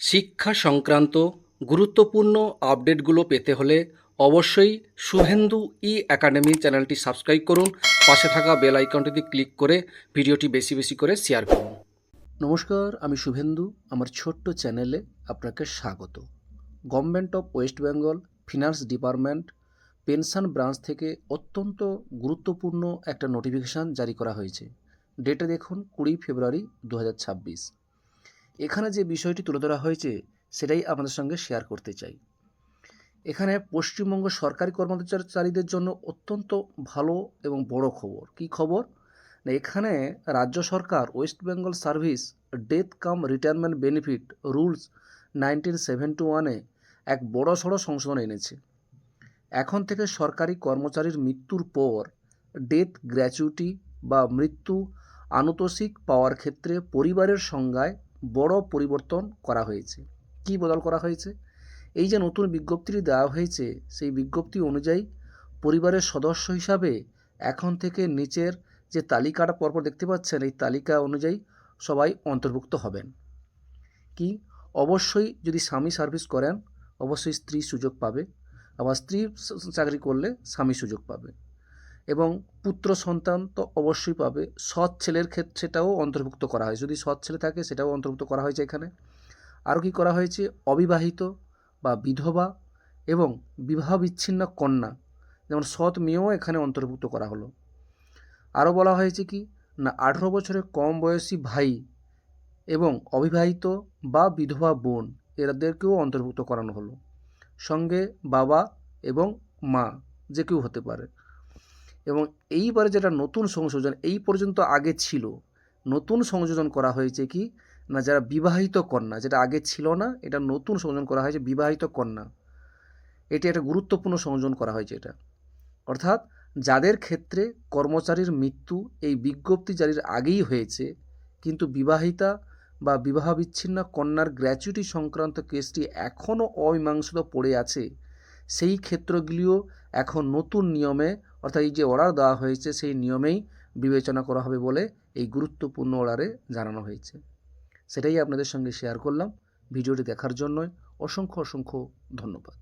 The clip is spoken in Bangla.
শিক্ষা সংক্রান্ত গুরুত্বপূর্ণ আপডেটগুলো পেতে হলে অবশ্যই শুভেন্দু ই একাডেমি চ্যানেলটি সাবস্ক্রাইব করুন। পাশে থাকা বেল আইকনটিতে ক্লিক করে ভিডিওটি বেশি বেশি করে শেয়ার করুন। নমস্কার, আমি শুভেন্দু। আমার ছোট্ট চ্যানেলে আপনাকে স্বাগত। Government of West Bengal finance department pension branch থেকে অত্যন্ত গুরুত্বপূর্ণ একটা নোটিফিকেশান জারি করা হয়েছে। ডেটে দেখুন 20 ফেব্রুয়ারি 2026। এখানে যে বিষয়টি তুলে ধরা হয়েছে সেটাই আপনাদের সঙ্গে শেয়ার করতে চাই। এখানে পশ্চিমবঙ্গ সরকারি কর্মচারীদের জন্য অত্যন্ত ভালো এবং বড় খবর। কি খবর না, এখানে রাজ্য সরকার ওয়েস্ট বেঙ্গল সার্ভিস ডেথ কাম রিটায়ারমেন্ট বেনিফিট রুলস 1971-এ এক বড় সড়ো সংশোধন এনেছে। এখন থেকে সরকারি কর্মচারীর মৃত্যুর পর ডেথ গ্র্যাচুইটি বা মৃত্যু আনুতোষিক পাওয়ার ক্ষেত্রে পরিবারের সংজ্ঞায় বড় পরিবর্তন করা হয়েছে। কি বদল করা হয়েছে? এই যে নতুন বিজ্ঞপ্তিটি দেওয়া হয়েছে, সেই বিজ্ঞপ্তি অনুযায়ী পরিবারের সদস্য হিসাবে এখন থেকে নিচের যে তালিকাটা পরপর দেখতে পাচ্ছেন, এই তালিকা অনুযায়ী সবাই অন্তর্ভুক্ত হবেন। কি? অবশ্যই যদি স্বামী সার্ভিস করেন অবশ্যই স্ত্রী সুযোগ পাবে, আবার স্ত্রী চাকরি করলে স্বামী সুযোগ পাবে, এবং পুত্র সন্তান তো অবশ্যই পাবে। সৎ ছেলের ক্ষেত্রে সেটাও অন্তর্ভুক্ত করা হয়, যদি সৎ ছেলে থাকে সেটাও অন্তর্ভুক্ত করা হয়েছে এখানে। আরও কি করা হয়েছে? অবিবাহিত বা বিধবা এবং বিবাহ বিচ্ছিন্ন কন্যা, যেমন সৎ মেয়েও এখানে অন্তর্ভুক্ত করা হলো। আরও বলা হয়েছে কি না, 18 বছরের কম বয়সী ভাই এবং অবিবাহিত বা বিধবা বোন এদেরকেও অন্তর্ভুক্ত করানো হলো। সঙ্গে বাবা এবং মা যে কেউ হতে পারে। এবং এইবারে যেটা নতুন সংযোজন, এই পর্যন্ত আগে ছিল, নতুন সংযোজন করা হয়েছে কি না, যারা বিবাহিত কন্যা, যেটা আগে ছিল না, এটা নতুন সংযোজন করা হয়েছে বিবাহিত কন্যা। এটি একটা গুরুত্বপূর্ণ সংযোজন করা হয়েছে এটা। অর্থাৎ যাদের ক্ষেত্রে কর্মচারীর মৃত্যু এই বিজ্ঞপ্তি জারির আগেই হয়েছে, কিন্তু বিবাহিতা বা বিবাহ বিচ্ছিন্ন কন্যার গ্র্যাচুইটি সংক্রান্ত কেসটি এখনও অমীমাংসিত পড়ে আছে, সেই ক্ষেত্রগুলিও এখন নতুন নিয়মে, অর্থাৎ এই যে অর্ডার দেওয়া হয়েছে সেই নিয়মেই বিবেচনা করা হবে বলে এই গুরুত্বপূর্ণ অর্ডারে জানানো হয়েছে। সেটাই আপনাদের সঙ্গে শেয়ার করলাম। ভিডিওটি দেখার জন্য অসংখ্য অসংখ্য ধন্যবাদ।